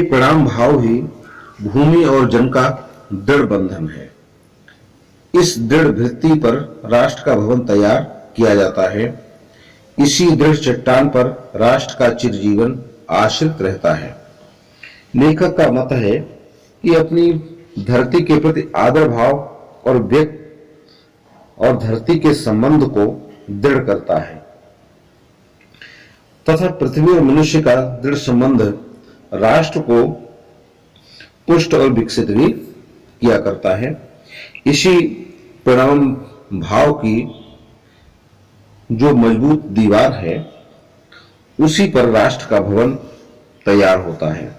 ये प्रणाम भाव ही भूमि और जन का दृढ़ बंधन है। इस दृढ़ भित्ति पर राष्ट्र का भवन तैयार किया जाता है। इसी दृढ़ चट्टान पर राष्ट्र का चिरजीवन आश्रित रहता है। लेखक का मत है कि अपनी धरती के प्रति आदर भाव और व्यक्ति और धरती के संबंध को दृढ़ करता है तथा पृथ्वी और मनुष्य का दृढ़ संबंध राष्ट्र को पुष्ट और विकसित भी किया करता है। इसी प्रणाम भाव की जो मजबूत दीवार है उसी पर राष्ट्र का भवन तैयार होता है।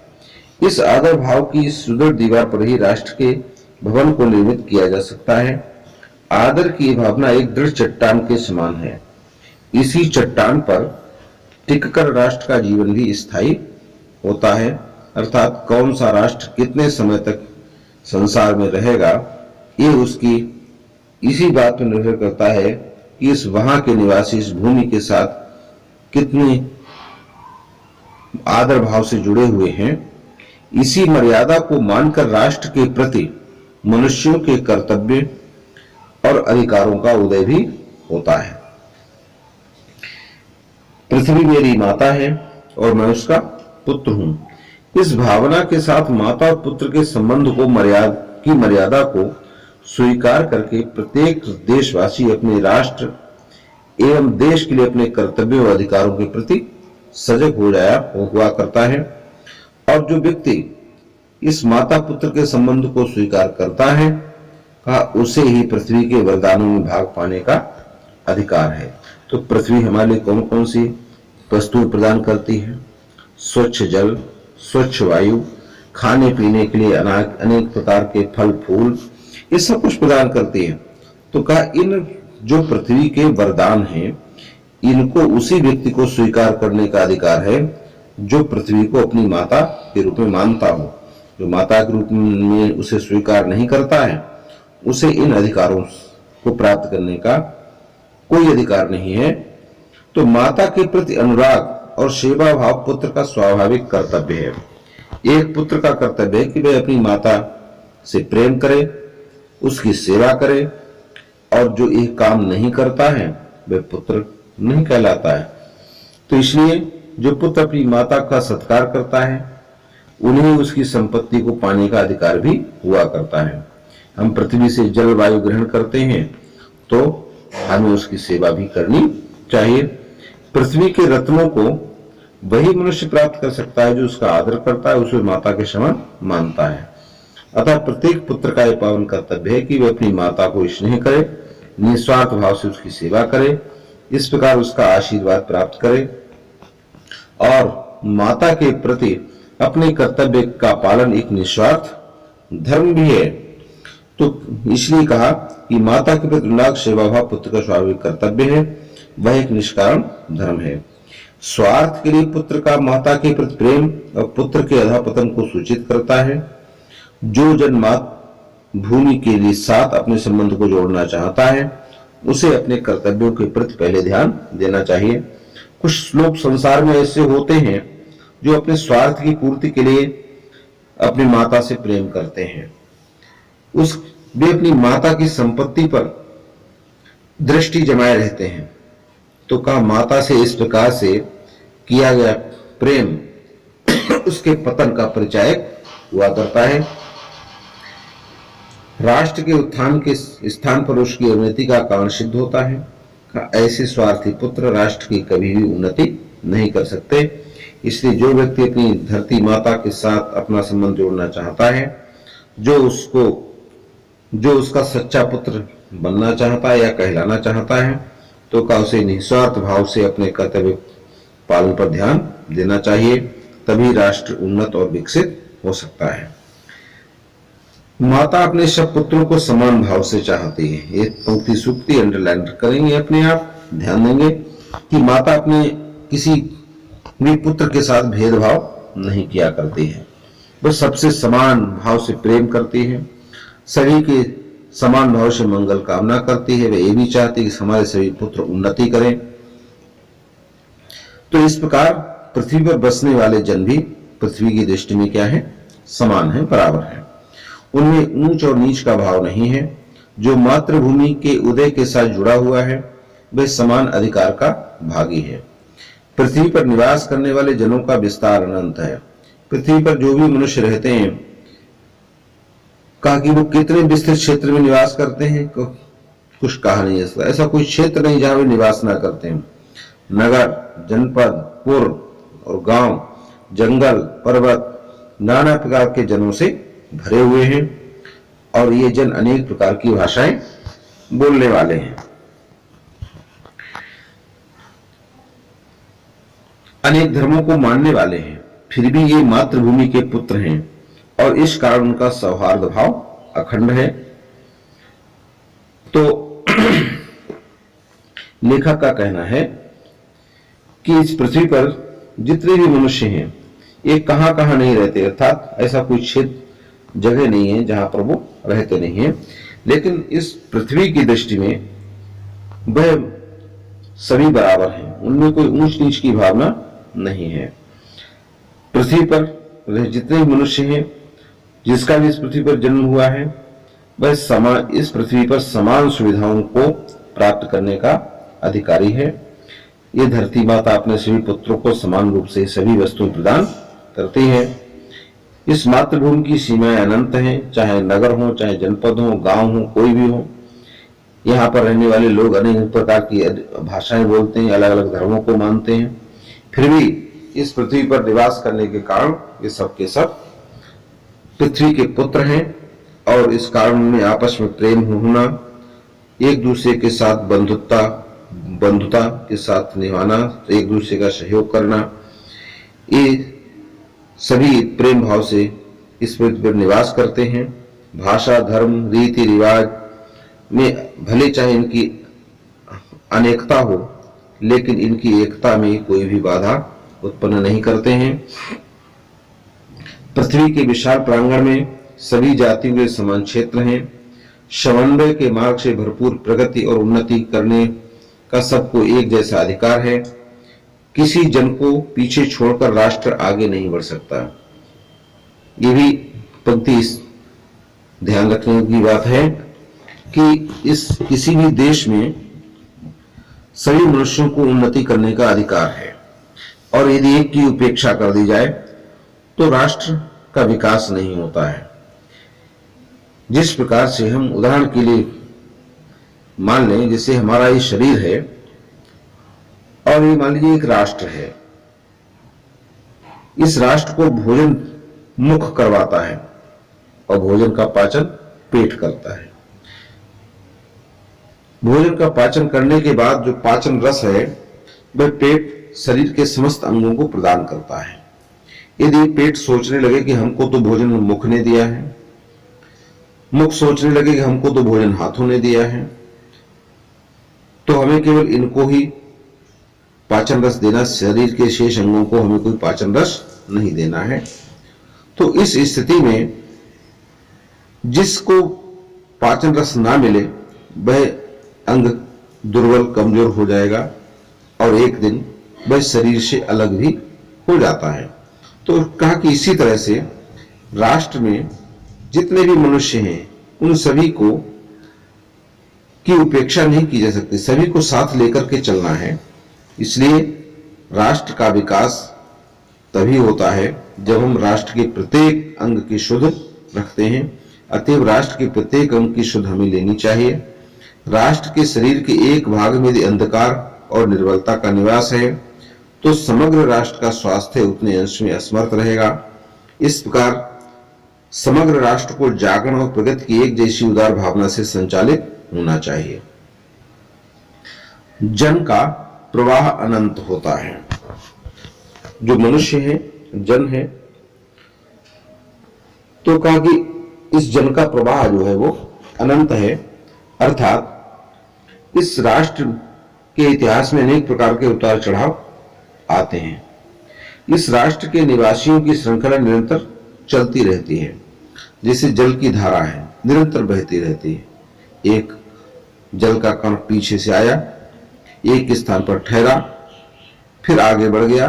इस आदर भाव की सुदृढ़ दीवार पर ही राष्ट्र के भवन को निर्मित किया जा सकता है। आदर की भावना एक दृढ़ चट्टान के समान है। इसी चट्टान पर टिककर राष्ट्र का जीवन भी स्थायी होता है, अर्थात कौन सा राष्ट्र कितने समय तक संसार में रहेगा ये उसकी इसी बात पर निर्भर करता है कि इस वहां के निवासी इस भूमि के साथ कितने आदर भाव से जुड़े हुए हैं। इसी मर्यादा को मानकर राष्ट्र के प्रति मनुष्यों के कर्तव्य और अधिकारों का उदय भी होता है। पृथ्वी मेरी माता है और मैं उसका पुत्र हूं। इस भावना के साथ माता और पुत्र के संबंध को मर्यादा को स्वीकार करके प्रत्येक देशवासी अपने राष्ट्र एवं देश के लिए अपने कर्तव्यों और अधिकारों के प्रति सजग हुआ करता है। और जो व्यक्ति इस माता पुत्र के संबंध को स्वीकार करता है उसे ही पृथ्वी के वरदानों में भाग पाने का अधिकार है। तो पृथ्वी हमारे लिए कौन कौन सी वस्तुएं प्रदान करती है? स्वच्छ जल, स्वच्छ वायु, खाने पीने के लिए अनाज, अनेक प्रकार के फल फूल, ये सब कुछ प्रदान करती है। तो कहा इन जो पृथ्वी के वरदान हैं इनको उसी व्यक्ति को स्वीकार करने का अधिकार है जो पृथ्वी को अपनी माता के रूप में मानता हो। जो माता के रूप में उसे स्वीकार नहीं करता है उसे इन अधिकारों को प्राप्त करने का कोई अधिकार नहीं है। तो माता के प्रति अनुराग और सेवा भाव पुत्र का स्वाभाविक कर्तव्य है। एक पुत्र का कर्तव्य है कि वह अपनी माता से प्रेम करे, उसकी सेवा करे, और जो एक काम नहीं करता है वह पुत्र नहीं कहलाता है। तो इसलिए जो पुत्र अपनी माता का सत्कार करता है उन्हें उसकी संपत्ति को पाने का अधिकार भी हुआ करता है। हम पृथ्वी से जल वायु ग्रहण करते हैं तो हमें उसकी सेवा भी करनी चाहिए। पृथ्वी के रत्नों को वही मनुष्य प्राप्त कर सकता है जो उसका आदर करता है, उसे माता के समान मानता है। अतः प्रत्येक पुत्र का यह पावन कर्तव्य है कि वह अपनी माता को स्नेह करे, निस्वार्थ भाव से उसकी सेवा करे, इस प्रकार उसका आशीर्वाद प्राप्त करे और माता के प्रति अपने कर्तव्य का पालन एक निस्वार्थ धर्म भी है। तो इसलिए कहा कि माता के प्रति अनुराग सेवा भाव पुत्र का स्वाभाविक कर्तव्य है, वह एक निष्कारण धर्म है। स्वार्थ के लिए पुत्र का माता के प्रति प्रेम और पुत्र के अधःपतन को सूचित करता है। जो जन भूमि के लिए साथ अपने संबंध को जोड़ना चाहता है उसे अपने कर्तव्यों के प्रति पहले ध्यान देना चाहिए। कुछ लोग संसार में ऐसे होते हैं जो अपने स्वार्थ की पूर्ति के लिए अपनी माता से प्रेम करते हैं। वे अपनी माता की संपत्ति पर दृष्टि जमाए रहते हैं। तो कहा माता से इस प्रकार से किया गया प्रेम उसके पतन का परिचायक हुआ करता है। राष्ट्र के उत्थान के स्थान पर उसकी अवनति का कारण सिद्ध होता है। ऐसे स्वार्थी पुत्र राष्ट्र की कभी भी उन्नति नहीं कर सकते। इसलिए जो व्यक्ति अपनी धरती माता के साथ अपना संबंध जोड़ना चाहता है, जो उसका सच्चा पुत्र बनना चाहता है या कहलाना चाहता है, तो का उसे निस्वार्थ भाव से अपने कर्तव्य पालन पर ध्यान देना चाहिए। तभी राष्ट्र उन्नत और विकसित हो सकता है। माता अपने सब पुत्रों को समान भाव से चाहती है। एक पंक्ति सूक्ति अंडरलाइन करेंगे, अपने आप ध्यान देंगे कि माता अपने किसी भी पुत्र के साथ भेदभाव नहीं किया करती है। वह सबसे समान भाव से प्रेम करती है, सभी के समान भाव से मंगल कामना करती है। वह ये भी चाहती है कि हमारे सभी पुत्र उन्नति करें। तो इस प्रकार पृथ्वी पर बसने वाले जन भी पृथ्वी की दृष्टि में क्या है, समान है, बराबर है। उनमें ऊंच और नीच का भाव नहीं है। जो मातृभूमि के उदय के साथ जुड़ा हुआ है वह समान अधिकार का भागी है। पृथ्वी पर निवास करने वाले जनों का विस्तार अनंत है। पृथ्वी पर जो भी मनुष्य रहते हैं, कहा कि वो कितने विस्तृत क्षेत्र में निवास करते हैं, कुछ कहा नहीं है। ऐसा कोई क्षेत्र नहीं जहां वे निवास ना करते हैं। नगर, जनपद, पुर और गांव, जंगल, पर्वत नाना प्रकार के जनों से भरे हुए हैं और ये जन अनेक प्रकार की भाषाएं बोलने वाले हैं। अनेक धर्मों को मानने वाले हैं, फिर भी ये मातृभूमि के पुत्र हैं और इस कारण उनका सौहार्द भाव अखंड है। तो लेखक का कहना है कि इस पृथ्वी पर जितने भी मनुष्य हैं ये कहां कहां नहीं रहते, अर्थात ऐसा कोई क्षेत्र जगह नहीं है जहां पर वो रहते नहीं है, लेकिन इस पृथ्वी की दृष्टि में वह सभी बराबर हैं। उनमें कोई ऊंच नीच की भावना नहीं है। पृथ्वी पर जितने भी मनुष्य हैं, जिसका भी इस पृथ्वी पर जन्म हुआ है, वह समान इस पृथ्वी पर समान सुविधाओं को प्राप्त करने का अधिकारी है। ये धरती माता अपने सभी पुत्रों को समान रूप से सभी वस्तुएं प्रदान करती है। इस मातृभूमि की सीमाएं अनंत हैं, चाहे नगर हो, चाहे जनपद हो, गांव हो, कोई भी हो। यहाँ पर रहने वाले लोग अनेक प्रकार की भाषाएं बोलते हैं, अलग अलग धर्मों को मानते हैं, फिर भी इस पृथ्वी पर निवास करने के कारण ये सब के सब पृथ्वी के पुत्र हैं और इस कारण में आपस में प्रेम होना, एक दूसरे के साथ बंधुता के साथ निभाना, एक दूसरे का सहयोग करना, ये सभी प्रेम भाव से इस पृथ्वी पर निवास करते हैं। भाषा, धर्म, रीति रिवाज में भले चाहे इनकी अनेकता हो, लेकिन इनकी एकता में कोई भी बाधा उत्पन्न नहीं करते हैं। पृथ्वी के विशाल प्रांगण में सभी जातियों के समान क्षेत्र हैं। समन्वय के मार्ग से भरपूर प्रगति और उन्नति करने का सबको एक जैसा अधिकार है। किसी जन को पीछे छोड़कर राष्ट्र आगे नहीं बढ़ सकता। ये भी पंक्ति ध्यान रखने की बात है कि इस किसी भी देश में सभी मनुष्यों को उन्नति करने का अधिकार है और यदि एक की उपेक्षा कर दी जाए तो राष्ट्र का विकास नहीं होता है। जिस प्रकार से हम उदाहरण के लिए मान लें, जैसे हमारा ये शरीर है और ये मान लीजिए एक राष्ट्र है, इस राष्ट्र को भोजन मुख करवाता है और भोजन का पाचन पेट करता है। भोजन का पाचन करने के बाद जो पाचन रस है वह पेट शरीर के समस्त अंगों को प्रदान करता है। यदि पेट सोचने लगे कि हमको तो भोजन मुख ने दिया है, मुख सोचने लगे कि हमको तो भोजन हाथों ने दिया है, तो हमें केवल इनको ही पाचन रस देना, शरीर के शेष अंगों को हमें कोई पाचन रस नहीं देना है। तो इस स्थिति में जिसको पाचन रस ना मिले वह अंग दुर्बल, कमजोर हो जाएगा और एक दिन वह शरीर से अलग भी हो जाता है। तो कहा कि इसी तरह से राष्ट्र में जितने भी मनुष्य हैं उन सभी को की उपेक्षा नहीं की जा सकती, सभी को साथ लेकर के चलना है। इसलिए राष्ट्र का विकास तभी होता है जब हम राष्ट्र के प्रत्येक अंग की शुद्ध रखते हैं। अतएव राष्ट्र के प्रत्येक अंग की शुद्ध हमें लेनी चाहिए। राष्ट्र के शरीर के एक भाग में यदि अंधकार और निर्बलता का निवास है तो समग्र राष्ट्र का स्वास्थ्य उतने अंश में असमर्थ रहेगा। इस प्रकार समग्र राष्ट्र को जागरण और प्रगति की एक जैसी उदार भावना से संचालित होना चाहिए। जन का प्रवाह अनंत होता है। जो मनुष्य है, जन है, तो कहा कि इस जन का प्रवाह जो है वो अनंत है, अर्थात इस राष्ट्र के इतिहास में अनेक प्रकार के उतार चढ़ाव आते हैं। इस राष्ट्र के निवासियों की श्रृंखला निरंतर चलती रहती है, जैसे जल की धारा है, निरंतर बहती रहती है। एक जल का कण पीछे से आया, एक स्थान पर ठहरा, फिर आगे बढ़ गया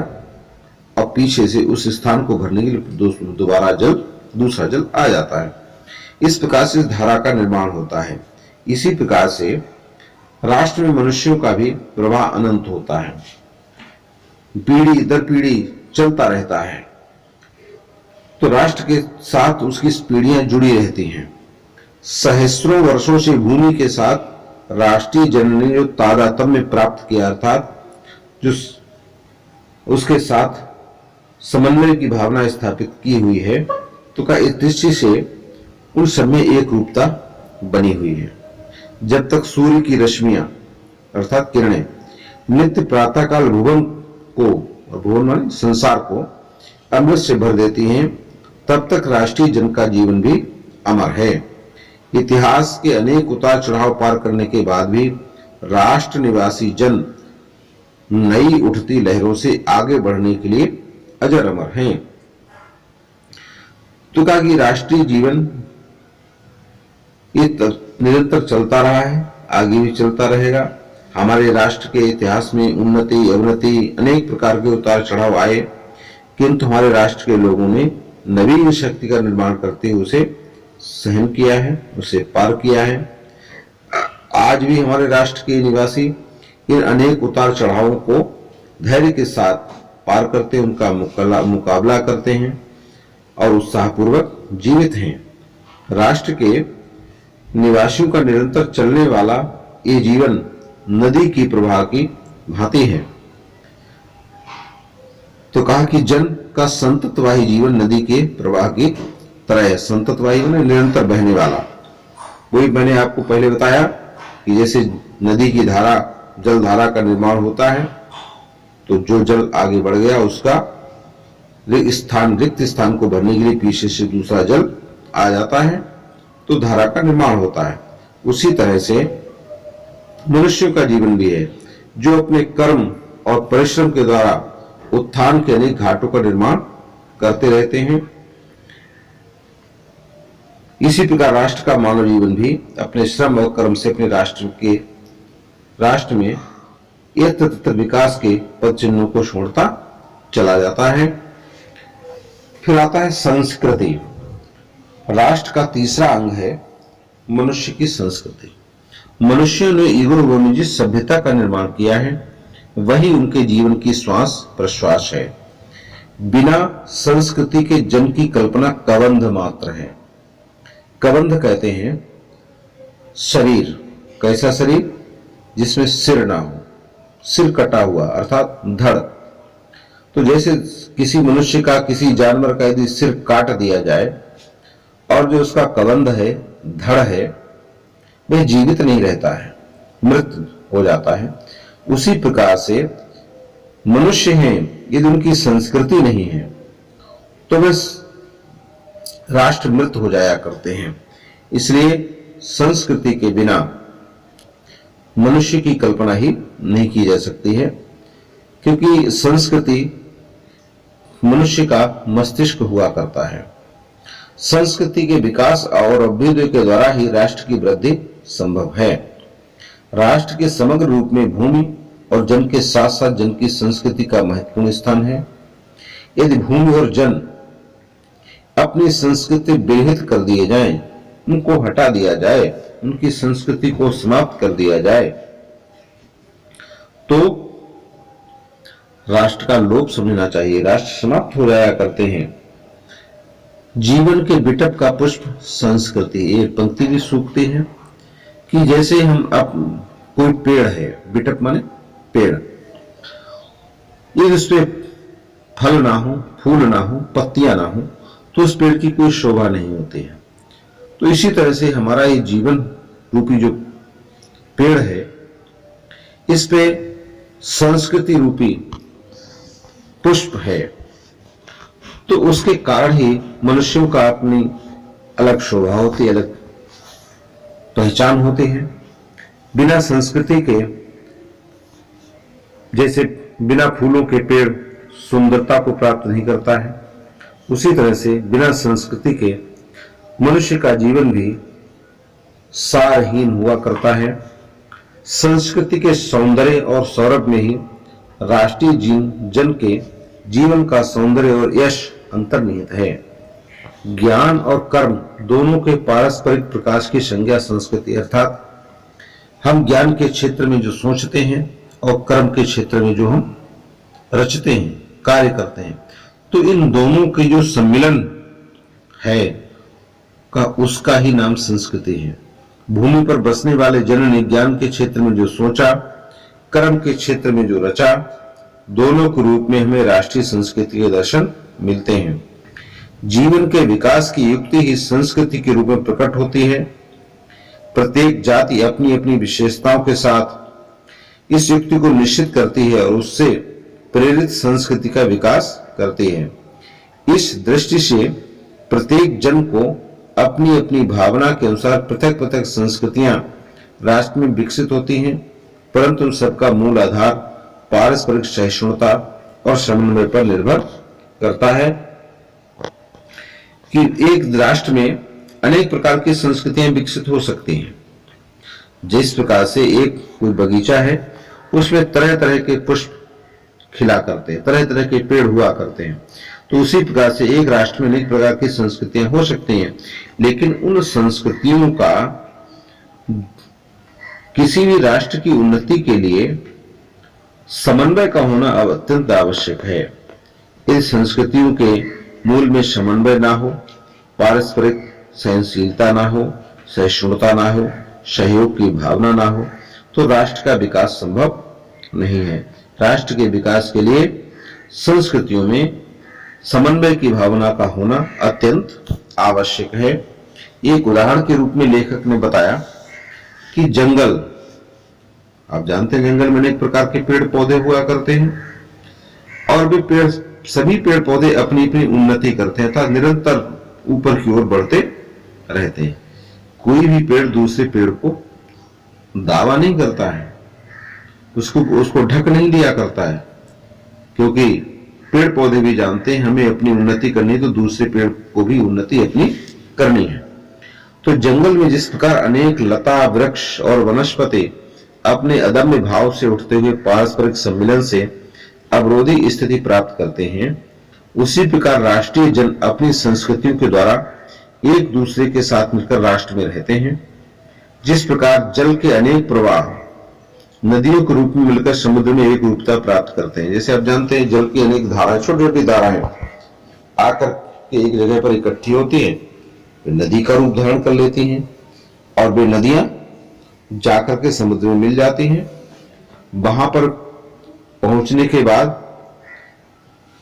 और और पीछे से उस स्थान को भरने के लिए दोबारा दूसरा जल आ जाता है। इस प्रकार से इस धारा का निर्माण होता है। इसी प्रकार से राष्ट्र में मनुष्यों का भी प्रवाह अनंत होता है, पीढ़ी दर पीढ़ी चलता रहता है। तो राष्ट्र के साथ उसकी पीढ़ियां जुड़ी रहती हैं। सहस्त्रों वर्षों से भूमि के साथ राष्ट्रीय जननी जो तादात्म्य प्राप्त किया, अर्थात जो उसके साथ समन्वय की भावना स्थापित की हुई है, तो का इस दृष्टि से उन सब में एक रूपता बनी हुई है। जब तक सूर्य की रश्मियां अर्थात किरणें नित्य प्रातःकाल भुवन माने संसार को अमृत से भर देती हैं, तब तक राष्ट्रीय जन का जीवन भी अमर है। इतिहास के अनेक उतार चढ़ाव पार करने के बाद भी राष्ट्र निवासी जन नई उठती लहरों से आगे बढ़ने के लिए अजर अमर हैं। तो कहा कि राष्ट्रीय जीवन ये निरंतर चलता रहा है, आगे भी चलता रहेगा। हमारे राष्ट्र के इतिहास में उन्नति अवनति अनेक प्रकार के उतार चढ़ाव आए, किंतु हमारे राष्ट्र के लोगों ने नवीन शक्ति का निर्माण करते हुए उसे सहन किया है, उसे पार किया है। आज भी हमारे राष्ट्र के निवासी इन अनेक उतार चढ़ावों को धैर्य के साथ पार करते, उनका मुकाबला करते हैं और उत्साहपूर्वक जीवित हैं। राष्ट्र के निवासियों का निरंतर चलने वाला ये जीवन नदी की प्रवाह की भांति है। तो कहा कि जन का संततवाही जीवन नदी के प्रवाह की तरह है। संततवाही माने निरंतर बहने वाला। वही मैंने आपको पहले बताया कि जैसे नदी की धारा जल धारा का निर्माण होता है, तो जो जल आगे बढ़ गया उसका रिक्त स्थान को भरने के लिए पीछे से दूसरा जल आ जाता है, तो धारा का निर्माण होता है। उसी तरह से मनुष्यों का जीवन भी है, जो अपने कर्म और परिश्रम के द्वारा उत्थान के अनेक घाटों का निर्माण करते रहते हैं। इसी प्रकार राष्ट्र का मानव जीवन भी अपने श्रम और कर्म से अपने राष्ट्र में यत्र तत्र विकास के पद चिन्हों को छोड़ता चला जाता है। फिर आता है संस्कृति। राष्ट्र का तीसरा अंग है मनुष्य की संस्कृति। मनुष्यों ने युगों में जिस सभ्यता का निर्माण किया है, वही उनके जीवन की श्वास प्रश्वास है। बिना संस्कृति के जन की कल्पना कबंध मात्र है। कबंध कहते हैं शरीर, कैसा शरीर जिसमें सिर ना हो, सिर कटा हुआ अर्थात धड़। तो जैसे किसी मनुष्य का किसी जानवर का यदि सिर काट दिया जाए और जो उसका कबंध है, धड़ है, वह जीवित नहीं रहता है, मृत हो जाता है। उसी प्रकार से मनुष्य हैं, यदि उनकी संस्कृति नहीं है तो वे राष्ट्र मृत हो जाया करते हैं। इसलिए संस्कृति के बिना मनुष्य की कल्पना ही नहीं की जा सकती है, क्योंकि संस्कृति मनुष्य का मस्तिष्क हुआ करता है। संस्कृति के विकास और अभ्युदय के द्वारा ही राष्ट्र की वृद्धि संभव है। राष्ट्र के समग्र रूप में भूमि और जन के साथ साथ जन की संस्कृति का महत्वपूर्ण स्थान है। यदि भूमि और जन अपनी संस्कृति विरहित कर दिए जाएं, उनको हटा दिया जाए, उनकी संस्कृति को समाप्त कर दिया जाए, तो राष्ट्र का लोप समझना चाहिए। राष्ट्र समाप्त हो जाया करते हैं। जीवन के बिटप का पुष्प संस्कृति। एक पंक्ति भी सूखती है कि जैसे हम अब कोई पेड़ है, बिटप माने पेड़, यदि उस पे फल ना हो, फूल ना हो, पत्तियां ना हो, तो उस पेड़ की कोई शोभा नहीं होती है। तो इसी तरह से हमारा ये जीवन रूपी जो पेड़ है, इस पे संस्कृति रूपी पुष्प है, तो उसके कारण ही मनुष्यों का अपनी अलग शोभा होती है, अलग पहचान होती है। बिना संस्कृति के, जैसे बिना फूलों के पेड़ सुंदरता को प्राप्त नहीं करता है, उसी तरह से बिना संस्कृति के मनुष्य का जीवन भी सारहीन हुआ करता है। संस्कृति के सौंदर्य और सौरभ में ही राष्ट्रीय जन के जीवन का सौंदर्य और यश अंतर्निहित है। ज्ञान और कर्म दोनों के पारस्परिक प्रकाश की संज्ञा संस्कृति, अर्थात हम ज्ञान के क्षेत्र में जो सोचते हैं और कर्म के क्षेत्र में जो हम रचते हैं, कार्य करते हैं, तो इन दोनों के जो सम्मिलन है का उसका ही नाम संस्कृति है। भूमि पर बसने वाले जन ने ज्ञान के क्षेत्र में जो सोचा, कर्म के क्षेत्र में जो रचा, दोनों के रूप में हमें राष्ट्रीय संस्कृति के दर्शन मिलते हैं। जीवन के विकास की युक्ति ही संस्कृति के रूप में प्रकट होती है। प्रत्येक जाति अपनी अपनी विशेषताओं के साथ इस युक्ति को निश्चित करती है और उससे प्रेरित संस्कृति का विकास करती है। इस दृष्टि से प्रत्येक जन को अपनी अपनी भावना के अनुसार पृथक पृथक संस्कृतियां राष्ट्र में विकसित होती हैं, परंतु सबका मूल आधार पारस्परिक सहिष्णुता और समन्वय पर निर्भर करता है। कि एक राष्ट्र में अनेक प्रकार की संस्कृतियां विकसित हो सकती हैं। जिस प्रकार से एक कोई बगीचा है, उसमें तरह तरह के पुष्प खिला करते हैं, तरह तरह के पेड़ हुआ करते हैं, तो उसी प्रकार से एक राष्ट्र में अनेक प्रकार की संस्कृतियां हो सकती हैं, लेकिन उन संस्कृतियों का किसी भी राष्ट्र की उन्नति के लिए समन्वय का होना अत्यंत आवश्यक है। इस संस्कृतियों के मूल में समन्वय ना हो, पारस्परिक सहनशीलता ना हो, सहिष्णुता ना हो, सहयोग की भावना ना हो, तो राष्ट्र का विकास संभव नहीं है। राष्ट्र के विकास के लिए संस्कृतियों में समन्वय की भावना का होना अत्यंत आवश्यक है। एक उदाहरण के रूप में लेखक ने बताया कि जंगल, आप जानते हैं जंगल में अनेक प्रकार के पेड़ पौधे हुआ करते हैं और वे सभी पेड़ पौधे अपनी अपनी उन्नति करते हैं अर्थात निरंतर ऊपर की ओर बढ़ते रहते हैं। कोई भी पेड़ दूसरे पेड़ को दावा नहीं करता है, उसको ढक नहीं दिया करता है, क्योंकि पेड़ पौधे भी जानते हैं हमें अपनी उन्नति करनी है तो दूसरे पेड़ को भी उन्नति अपनी करनी है। तो जंगल में जिस प्रकार अनेक लता, वृक्ष और वनस्पति अपने अदम्य भाव से उठते हुए पारस्परिक सम्मिलन से अवरोधी स्थिति प्राप्त करते हैं, उसी प्रकार राष्ट्रीय जन अपनी संस्कृतियों के द्वारा एक दूसरे के साथ मिलकर राष्ट्र में रहते हैं। जिस प्रकार जल के अनेक प्रवाह नदियों के रूप में मिलकर समुद्र में एक रूपता प्राप्त करते हैं, जैसे आप जानते हैं जल की अनेक धाराएं, छोटी छोटी धाराएं आकर के एक जगह पर इकट्ठी होती हैं, नदी का रूप धारण कर लेती हैं और वे नदियां जाकर के समुद्र में मिल जाती हैं। वहां पर पहुंचने के बाद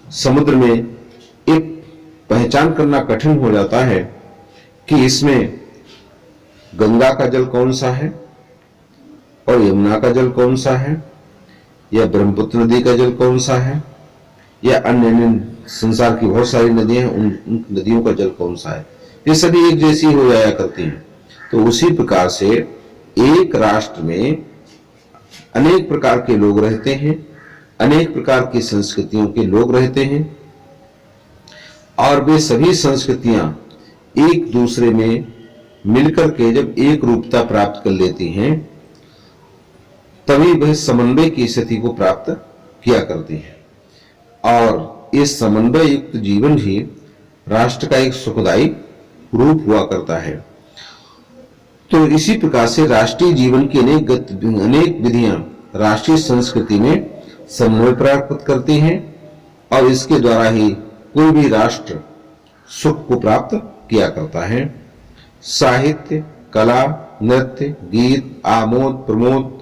समुद्र में एक पहचान करना कठिन हो जाता है कि इसमें गंगा का जल कौन सा है और यमुना का जल कौन सा है, या ब्रह्मपुत्र नदी का जल कौन सा है, या अन्य संसार की बहुत सारी नदियां हैं, उन नदियों का जल कौन सा है। ये सभी एक जैसी हो जाया करती हैं। तो उसी प्रकार से एक राष्ट्र में अनेक प्रकार के लोग रहते हैं, अनेक प्रकार की संस्कृतियों के लोग रहते हैं और वे सभी संस्कृतियां एक दूसरे में मिलकर के जब एक रूपता प्राप्त कर लेती हैं तभी वह समन्वय की स्थिति को प्राप्त किया करती है और इस समन्वय युक्त जीवन ही राष्ट्र का एक सुखदायी रूप हुआ करता है। तो इसी प्रकार से राष्ट्रीय जीवन की अनेक विधियां राष्ट्रीय संस्कृति में समन्वय प्राप्त करती हैं और इसके द्वारा ही कोई भी राष्ट्र सुख को प्राप्त किया करता है। साहित्य, कला, नृत्य, गीत, आमोद प्रमोद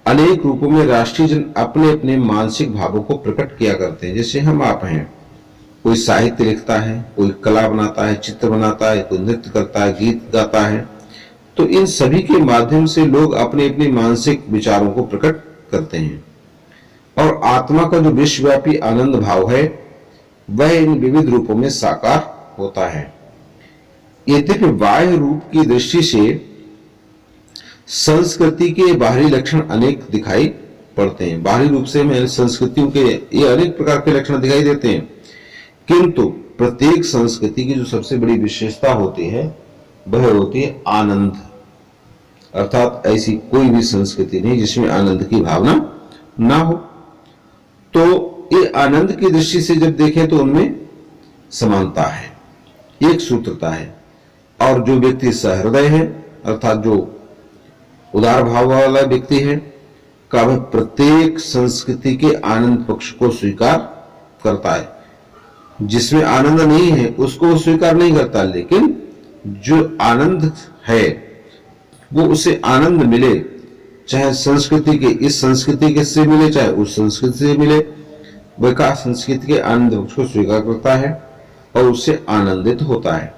अनेक रूपों में राष्ट्रीय जन अपने अपने मानसिक भावों को प्रकट किया करते हैं। जैसे हम आप हैं, कोई साहित्य लिखता है, कोई कला बनाता है, चित्र बनाता है, कोई नृत्य करता है, गीत गाता है, तो इन सभी के माध्यम से लोग अपने अपने मानसिक विचारों को प्रकट करते हैं और आत्मा का जो विश्वव्यापी आनंद भाव है वह इन विविध रूपों में साकार होता है। यद्यपि बाह्य रूप की दृष्टि से संस्कृति के बाहरी लक्षण अनेक दिखाई पड़ते हैं, बाहरी रूप से हमें संस्कृतियों के ये अनेक प्रकार के लक्षण दिखाई देते हैं, किंतु प्रत्येक संस्कृति की जो सबसे बड़ी विशेषता होती है वह होती है आनंद। अर्थात ऐसी कोई भी संस्कृति नहीं जिसमें आनंद की भावना ना हो। तो ये आनंद की दृष्टि से जब देखें तो उनमें समानता है, एक सूत्रता है। और जो व्यक्ति सहृदय है अर्थात जो उदार भाव वाला व्यक्ति है का वह प्रत्येक संस्कृति के आनंद पक्ष को स्वीकार करता है। जिसमें आनंद नहीं है उसको वो स्वीकार नहीं करता, लेकिन जो आनंद है वो उसे आनंद मिले, चाहे संस्कृति के इस संस्कृति के से मिले चाहे उस संस्कृति से मिले, वह का संस्कृति के आनंद पक्ष को स्वीकार करता है और उससे आनंदित होता है।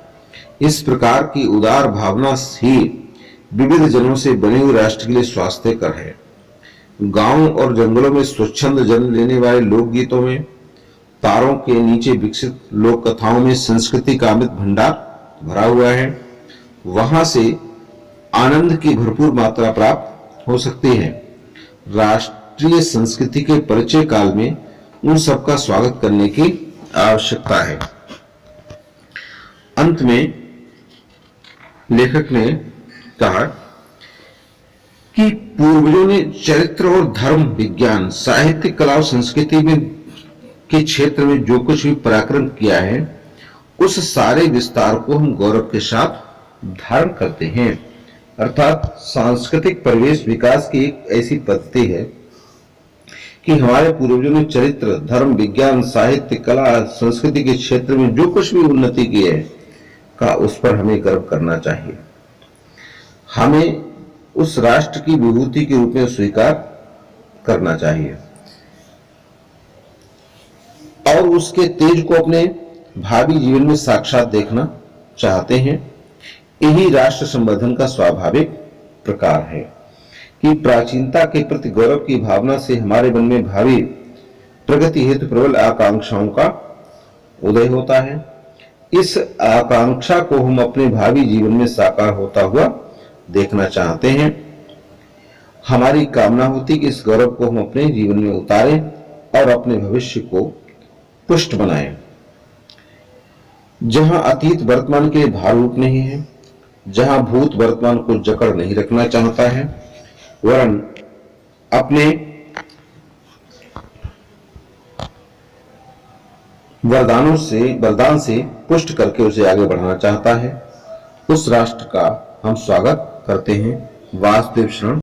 इस प्रकार की उदार भावना ही विविध जनों से बने हुए राष्ट्र के लिए स्वास्थ्यकर है। गांव और जंगलों में स्वच्छंद जन्म लेने वाले लोकगीतों में, तारों के नीचे विकसित लोक कथाओं में संस्कृति का अमित भंडार भरा हुआ है। वहां से आनंद की भरपूर मात्रा प्राप्त हो सकती है। राष्ट्रीय संस्कृति के परिचय काल में उन सबका स्वागत करने की आवश्यकता है। अंत में लेखक ने कहा कि पूर्वजों ने चरित्र और धर्म, विज्ञान, साहित्य, कला और संस्कृति में के क्षेत्र में जो कुछ भी पराक्रम किया है उस सारे विस्तार को हम गौरव के साथ धारण करते हैं। अर्थात सांस्कृतिक परिवेश विकास की एक ऐसी पद्धति है कि हमारे पूर्वजों ने चरित्र, धर्म, विज्ञान, साहित्य, कला, संस्कृति के क्षेत्र में जो कुछ भी उन्नति की है का उस पर हमें गर्व करना चाहिए। हमें उस राष्ट्र की विभूति के रूप में स्वीकार करना चाहिए और उसके तेज को अपने भावी जीवन में साक्षात देखना चाहते हैं। यही राष्ट्र संवर्धन का स्वाभाविक प्रकार है कि प्राचीनता के प्रति गौरव की भावना से हमारे मन में भावी प्रगति हेतु प्रबल आकांक्षाओं का उदय होता है। इस आकांक्षा को हम अपने भावी जीवन में साकार होता हुआ देखना चाहते हैं। हमारी कामना होती कि इस गौरव को हम अपने जीवन में उतारें और अपने भविष्य को पुष्ट बनाएं। जहां अतीत वर्तमान के भाररूप नहीं है, जहां भूत वर्तमान को जकड़ नहीं रखना चाहता है, वरन अपने वरदान से पुष्ट करके उसे आगे बढ़ाना चाहता है, उस राष्ट्र का हम स्वागत करते हैं। वासुदेव शरण।